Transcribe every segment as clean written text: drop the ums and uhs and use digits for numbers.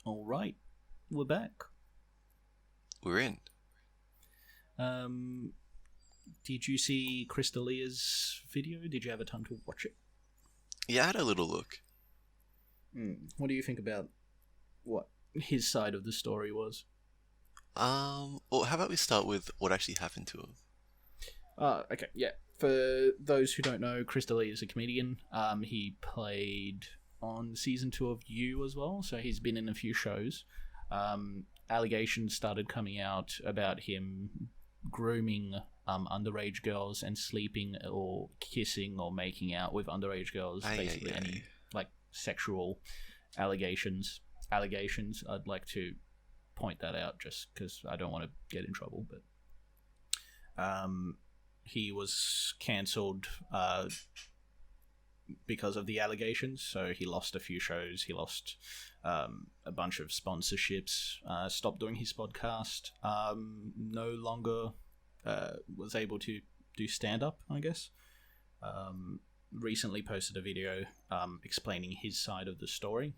All right, we're back. We're in. Um, did you see Crystalia's video? Did you have a time to watch it? Yeah, I had a little look. What do you think about what his side of the story was? Well, how about we start with what actually happened to him? Okay, yeah. For those who don't know, Crystalia is a comedian. He played on season 2 of You as well, so he's been in a few shows. Allegations started coming out about him grooming underage girls and sleeping or kissing or making out with underage girls. Basically, any like sexual allegations. I'd like to point that out just because I don't want to get in trouble, but he was cancelled because of the allegations, so he lost a few shows, he lost a bunch of sponsorships, stopped doing his podcast, no longer was able to do stand-up, I guess. Recently posted a video explaining his side of the story.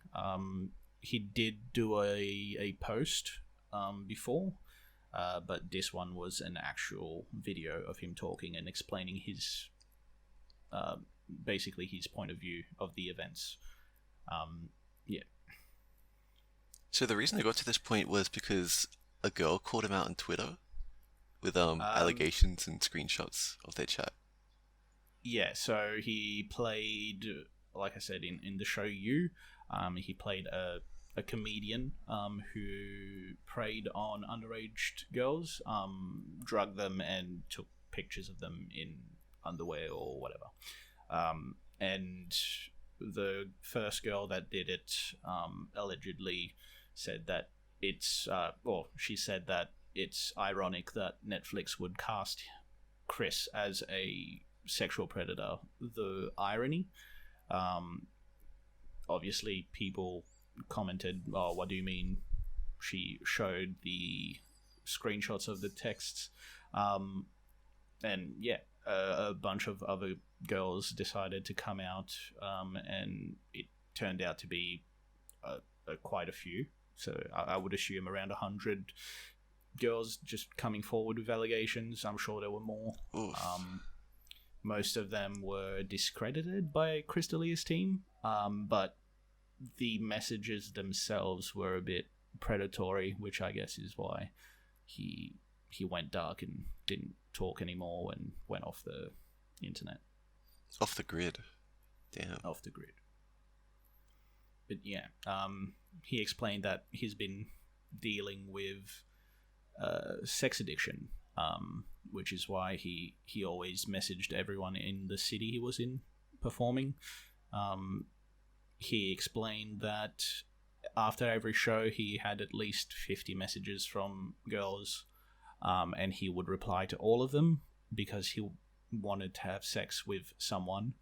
He did do a post before, but this one was an actual video of him talking and explaining his basically his point of view of the events. Yeah. So the reason I got to this point was because a girl called him out on Twitter with allegations and screenshots of their chat. Yeah, so he played, like I said, in the show You, he played a comedian who preyed on underage girls, drugged them and took pictures of them in underwear or whatever. And the first girl that did it allegedly said that she said that it's ironic that Netflix would cast Chris as a sexual predator. The irony, obviously people commented, "Oh, what do you mean?" She showed the screenshots of the texts, and yeah, a bunch of other girls decided to come out, and it turned out to be quite a few. So I would assume around 100 girls just coming forward with allegations. I'm sure there were more. Most of them were discredited by Crystalia's team, but the messages themselves were a bit predatory, which I guess is why he went dark and didn't talk anymore and went off the internet. Off the grid. Damn. Off the grid. But yeah, he explained that he's been dealing with sex addiction, which is why he always messaged everyone in the city he was in performing. He explained that after every show he had at least 50 messages from girls, and he would reply to all of them because he wanted to have sex with someone.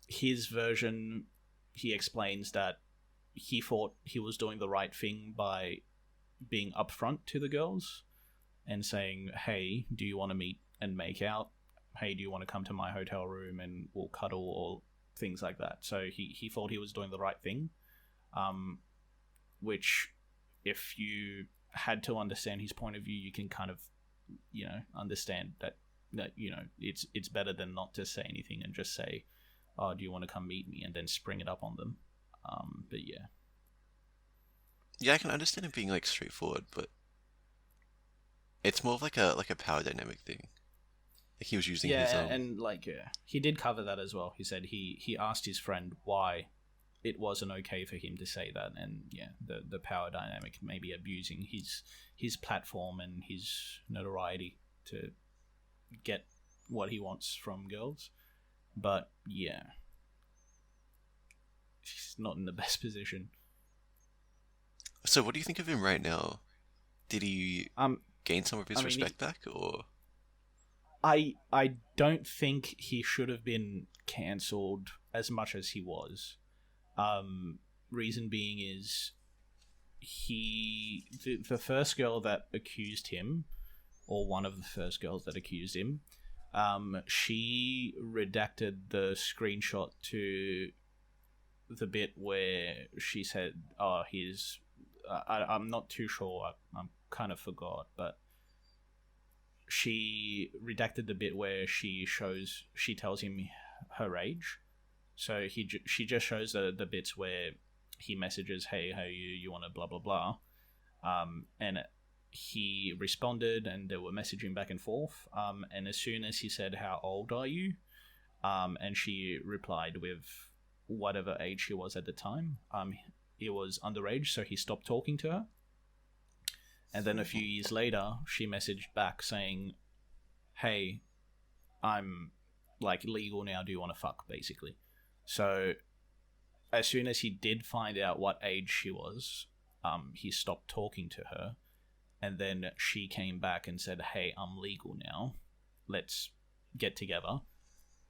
His version, he explains that he thought he was doing the right thing by being upfront to the girls and saying, "Hey, do you want to meet and make out? Hey, do you want to come to my hotel room and we'll cuddle," or things like that. So he thought he was doing the right thing, which if you had to understand his point of view, you can kind of, understand that it's better than not to say anything and just say, "Oh, do you want to come meet me?" and then spring it up on them. But yeah. Yeah, I can understand it being like straightforward, but it's more of like a power dynamic thing. Like he was using his and he did cover that as well. He said he asked his friend why it wasn't okay for him to say that, and yeah, the power dynamic, maybe abusing his platform and his notoriety to get what he wants from girls. But yeah, he's not in the best position. So what do you think of him right now? Did he gain some of his respect back, or? I don't think he should have been cancelled as much as he was. Reason being is the first girl that accused him, or one of the first girls that accused him, she redacted the screenshot to the bit where she said, "Oh, he's." I'm not too sure. I'm kind of forgot, but she redacted the bit where she tells him her age. So she just shows the bits where he messages, "Hey, how you want to blah blah blah," and he responded, and they were messaging back and forth. And as soon as he said, "How old are you?" And she replied with whatever age she was at the time. It was underage, so he stopped talking to her. And then a few years later, she messaged back saying, "Hey, I'm like legal now. Do you want to fuck?" Basically. So as soon as he did find out what age she was, he stopped talking to her. And then she came back and said, "Hey, I'm legal now. Let's get together,"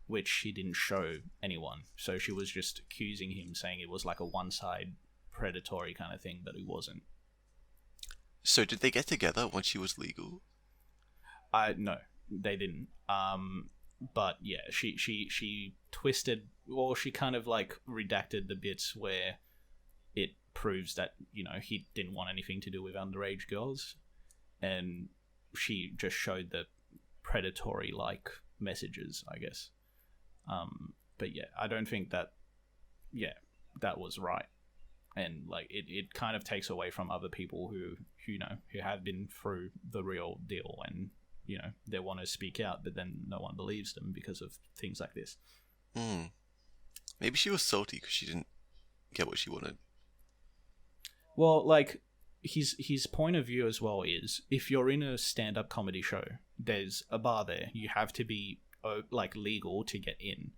which she didn't show anyone. So she was just accusing him, saying it was like a one-side predatory kind of thing, but it wasn't. So did they get together once she was legal? No, they didn't. But yeah, she twisted, or she kind of like redacted the bits where it proves that, you know, he didn't want anything to do with underage girls, and she just showed the predatory like messages, I guess. But yeah, I don't think that was right. And like it kind of takes away from other people who have been through the real deal, and you know, they want to speak out, but then no one believes them because of things like this. Maybe she was salty because she didn't get what she wanted. Well, like his point of view as well is, if you're in a stand-up comedy show, there's a bar there. You have to be like legal to get in.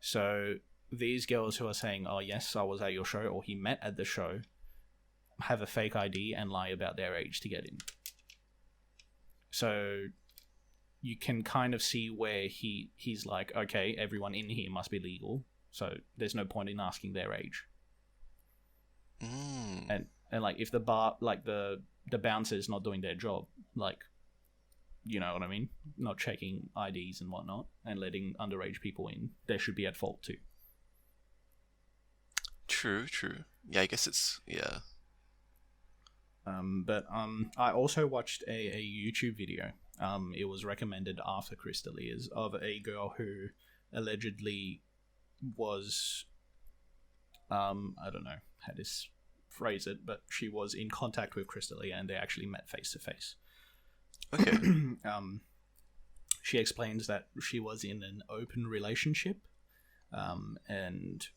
So these girls who are saying, "Oh yes, I was at your show," or "He met at the show," have a fake ID and lie about their age to get in. So you can kind of see where he's like, okay, everyone in here must be legal, so there's no point in asking their age. And like, if the bar, like the bouncer's not doing their job, like, you know what I mean, not checking IDs and whatnot and letting underage people in, they should be at fault too. True. Yeah, I guess it's, yeah. But I also watched a YouTube video. It was recommended after Crystalia, of a girl who allegedly was, I don't know how to phrase it, but she was in contact with Crystalia, and they actually met face to face. Okay. She explains that she was in an open relationship, and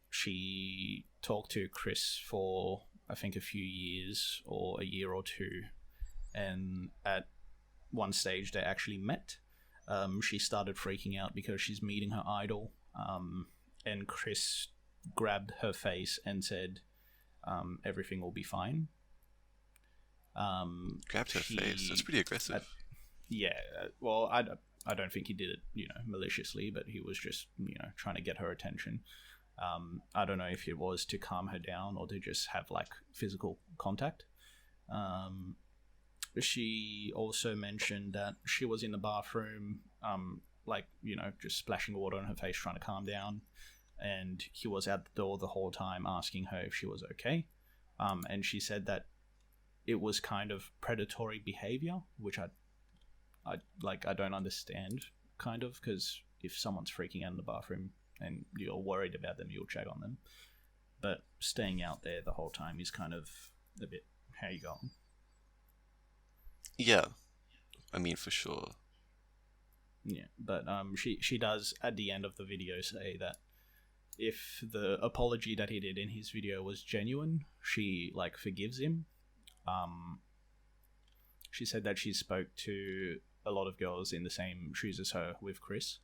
she talked to Chris for, I think, a few years or a year or two, and at one stage they actually met. She started freaking out because she's meeting her idol, and Chris grabbed her face and said, "Everything will be fine." Grabbed her face. That's pretty aggressive. Well, I don't think he did it, you know, maliciously, but he was just, you know, trying to get her attention. I don't know if it was to calm her down or to just have like physical contact. She also mentioned that she was in the bathroom, like, you know, just splashing water on her face, trying to calm down, and he was at the door the whole time asking her if she was okay. And she said that it was kind of predatory behavior, which I don't understand, kind of, because if someone's freaking out in the bathroom and you're worried about them, you'll check on them. But staying out there the whole time is kind of a bit, how you going? Yeah, I mean, for sure. Yeah, but she does at the end of the video say that if the apology that he did in his video was genuine, she like forgives him. She said that she spoke to a lot of girls in the same shoes as her with Chris,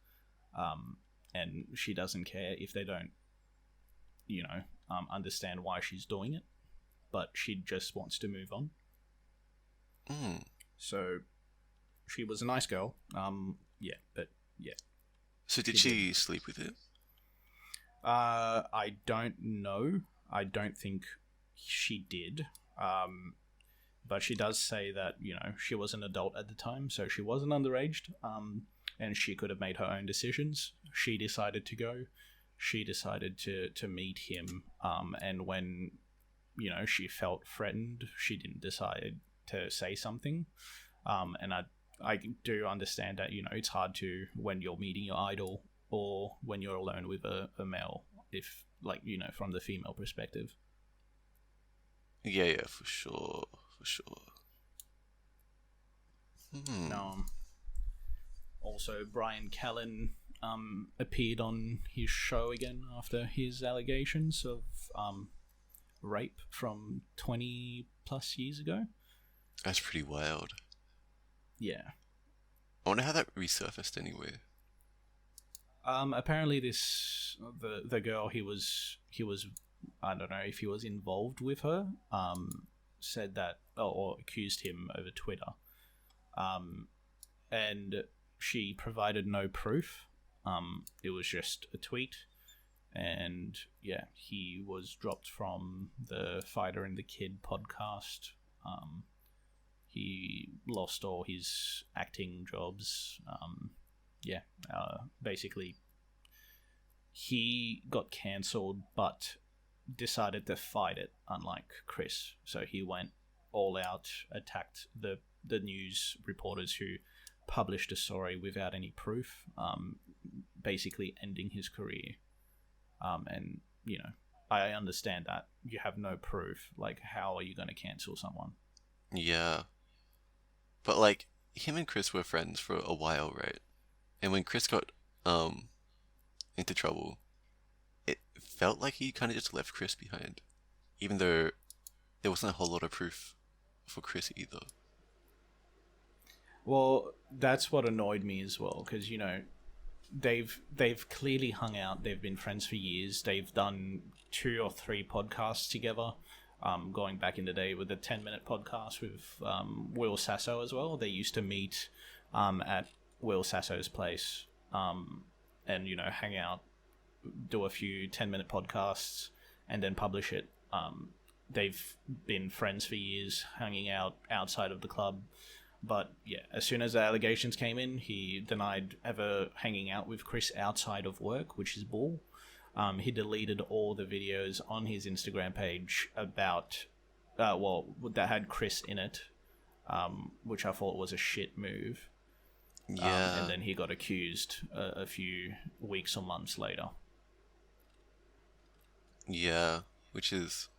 and she doesn't care if they don't, you know, understand why she's doing it, but she just wants to move on. So she was a nice girl. Yeah. So did she sleep with him? I don't know. I don't think she did. But she does say that, you know, she was an adult at the time, so she wasn't underage, and she could have made her own decisions. She decided to go. she decided to meet him. And when she felt threatened, she didn't decide to say something. And I do understand that it's hard to, when you're meeting your idol or when you're alone with a male, if from the female perspective. Yeah, for sure. Also, Bryan Callen appeared on his show again after his allegations of rape from 20 plus years ago. That's pretty wild. Yeah. I wonder how that resurfaced anyway. Apparently the girl he was I don't know if he was involved with her, said that, or accused him over Twitter. And she provided no proof. It was just a tweet. And yeah, he was dropped from the Fighter and the Kid podcast. He lost all his acting jobs. Basically, he got cancelled, but decided to fight it, unlike Chris. So he went all out, attacked the news reporters who published a story without any proof, basically ending his career. And I understand that you have no proof. Like, how are you going to cancel someone? Yeah, but him and Chris were friends for a while, right? And when Chris got into trouble, it felt like he kind of just left Chris behind, even though there wasn't a whole lot of proof for Chris either. Well, that's what annoyed me as well, because they've clearly hung out. They've been friends for years. They've done 2 or 3 podcasts together. Going back in the day with the 10-minute podcast with Will Sasso as well. They used to meet at Will Sasso's place and hang out, do a few 10-minute podcasts, and then publish it. They've been friends for years, hanging out outside of the club. But yeah, as soon as the allegations came in, he denied ever hanging out with Chris outside of work, which is bull. He deleted all the videos on his Instagram page about, that had Chris in it, which I thought was a shit move. Yeah. And then he got accused a few weeks or months later. Yeah, which is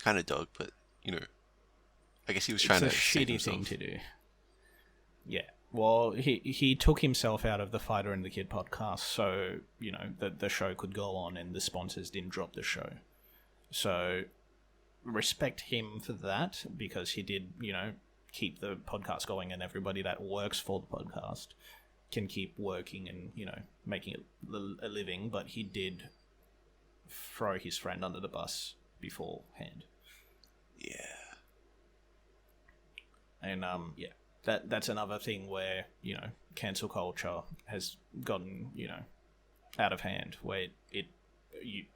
kind of dog, but I guess he was trying to save It's a shitty himself. thing to do. Yeah. Well, he took himself out of the Fighter and the Kid podcast, so the show could go on, and the sponsors didn't drop the show. So respect him for that, because he did keep the podcast going, and everybody that works for the podcast can keep working and making it a living. But he did throw his friend under the bus beforehand. Yeah. And that's another thing where cancel culture has gotten out of hand, where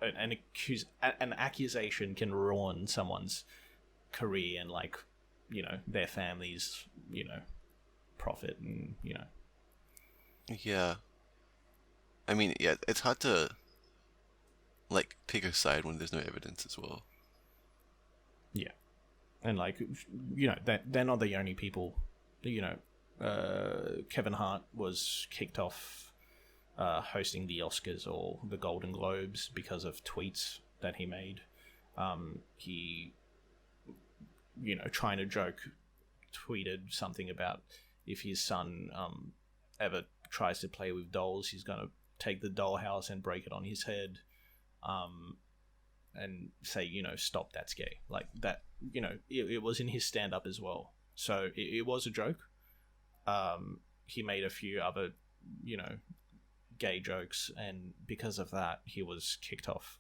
an accusation can ruin someone's career and their family's profit, and Yeah. I mean, yeah, it's hard to pick a side when there's no evidence as well. yeah. And they're not the only people. Kevin Hart was kicked off hosting the Oscars or the Golden Globes because of tweets that he made. He, trying to joke, tweeted something about if his son ever tries to play with dolls, he's going to take the dollhouse and break it on his head. And say, stop, that's gay. Like that, it was in his stand-up as well. So it was a joke. He made a few other, gay jokes, and because of that, he was kicked off,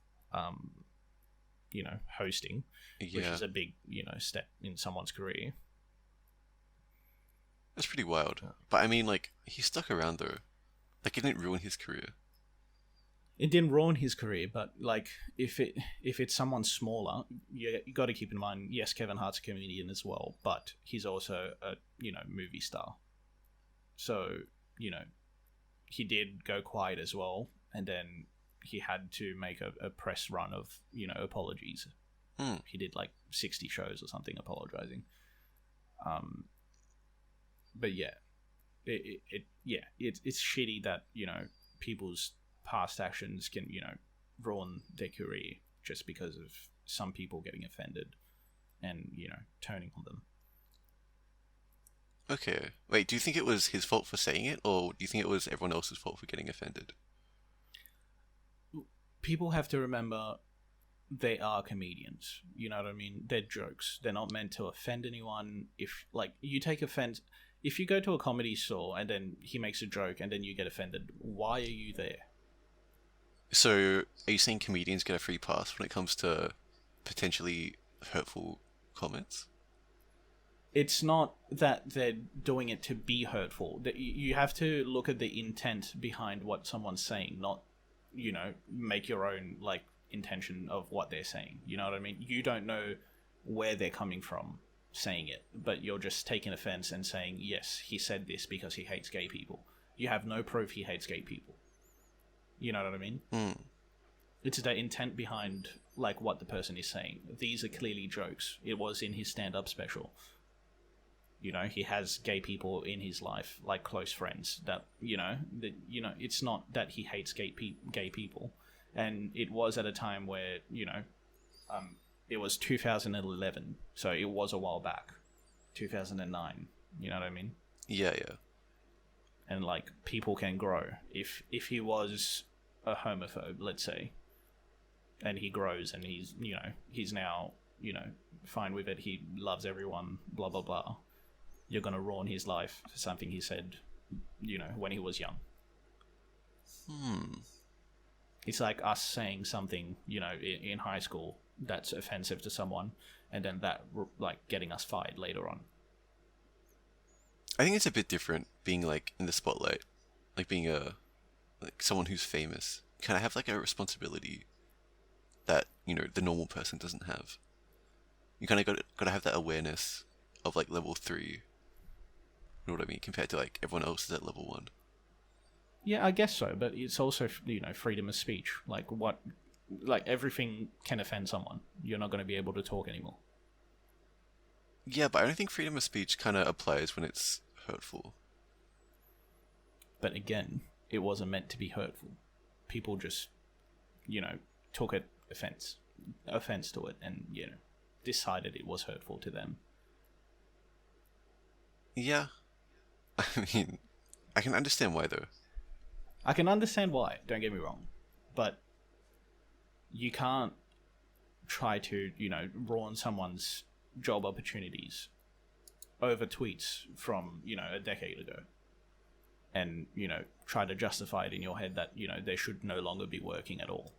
hosting, which is a big, step in someone's career. That's pretty wild. But I mean, he stuck around though. It didn't ruin his career. It didn't ruin his career, but if it's someone smaller, you got to keep in mind. Yes, Kevin Hart's a comedian as well, but he's also a movie star. So he did go quiet as well, and then he had to make a press run of apologies. He did like 60 shows or something apologizing. But yeah, it's shitty that people's past actions can ruin their career just because of some people getting offended and turning on them. Okay. Wait, do you think it was his fault for saying it, or do you think it was everyone else's fault for getting offended? People have to remember they are comedians. You know what I mean? They're jokes. They're not meant to offend anyone. If you take offense, if you go to a comedy store and then he makes a joke and then you get offended, why are you there? So, are you saying comedians get a free pass when it comes to potentially hurtful comments? It's not that they're doing it to be hurtful. That you have to look at the intent behind what someone's saying, not make your own intention of what they're saying. You know what I mean? You don't know where they're coming from saying it, but you're just taking offense and saying, yes, he said this because he hates gay people. You have no proof he hates gay people. You know what I mean? It's the intent behind what the person is saying. These are clearly jokes. It was in his stand-up special. He has gay people in his life, like close friends. It's not that he hates gay people. And it was at a time where it was 2011, so it was a while back, 2009. You know what I mean? Yeah. And people can grow. If he was a homophobe, let's say, and he grows and he's now fine with it. He loves everyone. Blah blah blah. You're gonna ruin his life for something he said, when he was young. It's like us saying something, in high school that's offensive to someone, and then that getting us fired later on. I think it's a bit different being in the spotlight, being someone who's famous. Kind of have a responsibility that the normal person doesn't have. You kind of got to have that awareness of level 3. You know what I mean? Compared to everyone else is at level 1. Yeah, I guess so, but it's also freedom of speech. Everything can offend someone. You're not going to be able to talk anymore. Yeah, but I don't think freedom of speech kind of applies when it's hurtful. But again, it wasn't meant to be hurtful. People just, took it offense to it, and decided it was hurtful to them. Yeah, I mean, I can understand why though. I can understand why. Don't get me wrong, but you can't try to ruin someone's job opportunities over tweets from a decade ago, and try to justify it in your head that they should no longer be working at all.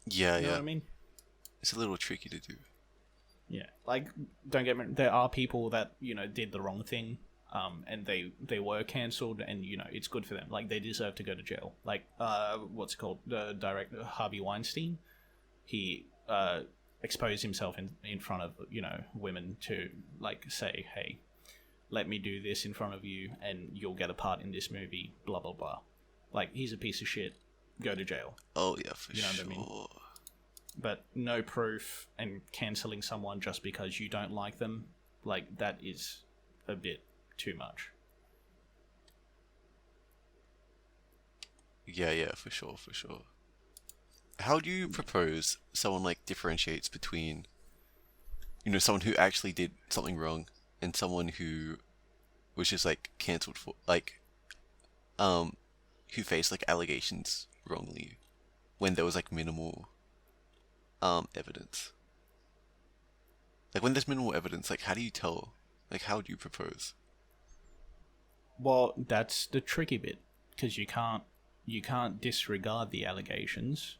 Yeah, you know what I mean? It's a little tricky to do. Yeah, don't get me. There are people that did the wrong thing, and they were cancelled, and it's good for them. They deserve to go to jail. What's it called? The director Harvey Weinstein. He exposed himself in front of women to say, hey, let me do this in front of you, and you'll get a part in this movie. Blah blah blah. He's a piece of shit. Go to jail. Oh yeah, for sure. What I mean? But no proof and cancelling someone just because you don't like them, that is a bit too much. Yeah, for sure. How do you propose someone differentiates between, someone who actually did something wrong and someone who was just cancelled for who faced allegations wrongly when there was minimal evidence? When there's minimal evidence, how do you tell? How do you propose? Well, that's the tricky bit, because you can't disregard the allegations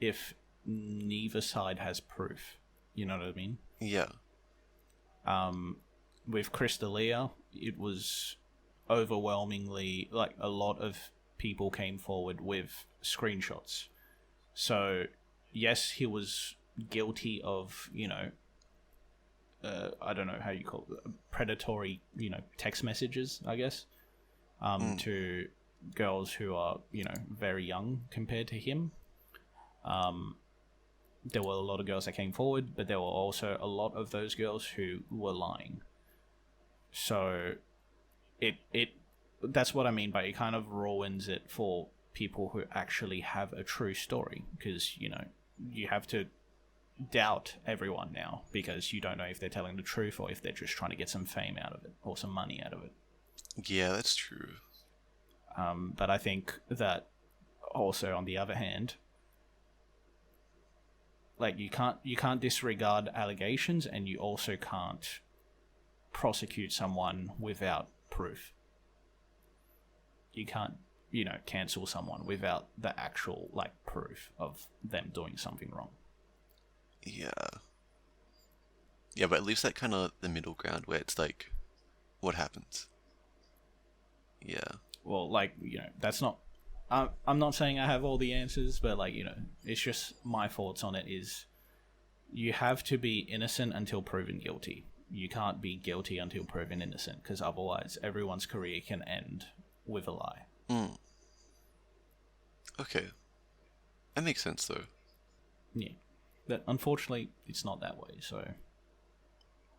if neither side has proof. You know what I mean? Yeah. With Chris D'Elia, it was overwhelmingly a lot of people came forward with screenshots. So yes, he was guilty of I don't know how you call it, predatory, text messages, I guess, to girls who are, very young compared to him. There were a lot of girls that came forward, but there were also a lot of those girls who were lying. So it that's what I mean by it kind of ruins it for people who actually have a true story, because, you have to doubt everyone now because you don't know if they're telling the truth or if they're just trying to get some fame out of it or some money out of it. Yeah, that's true. But I think that also, on the other hand, like, you can't disregard allegations, and you also can't prosecute someone without proof. You can't, cancel someone without the actual, like, proof of them doing something wrong. Yeah. Yeah, but at least that kind of the middle ground where it's like, what happens? Yeah. Well, like, that's not... I'm not saying I have all the answers, but, like, it's just my thoughts on it is you have to be innocent until proven guilty. You can't be guilty until proven innocent, because otherwise everyone's career can end with a lie. Okay. That makes sense, though. Yeah. But unfortunately, it's not that way, so...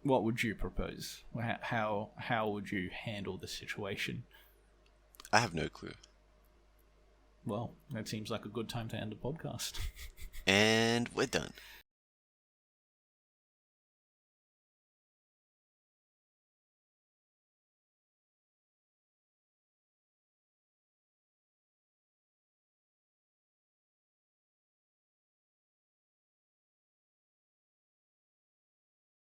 What would you propose? How would you handle the situation? I have no clue. Well, that seems like a good time to end the podcast. And we're done.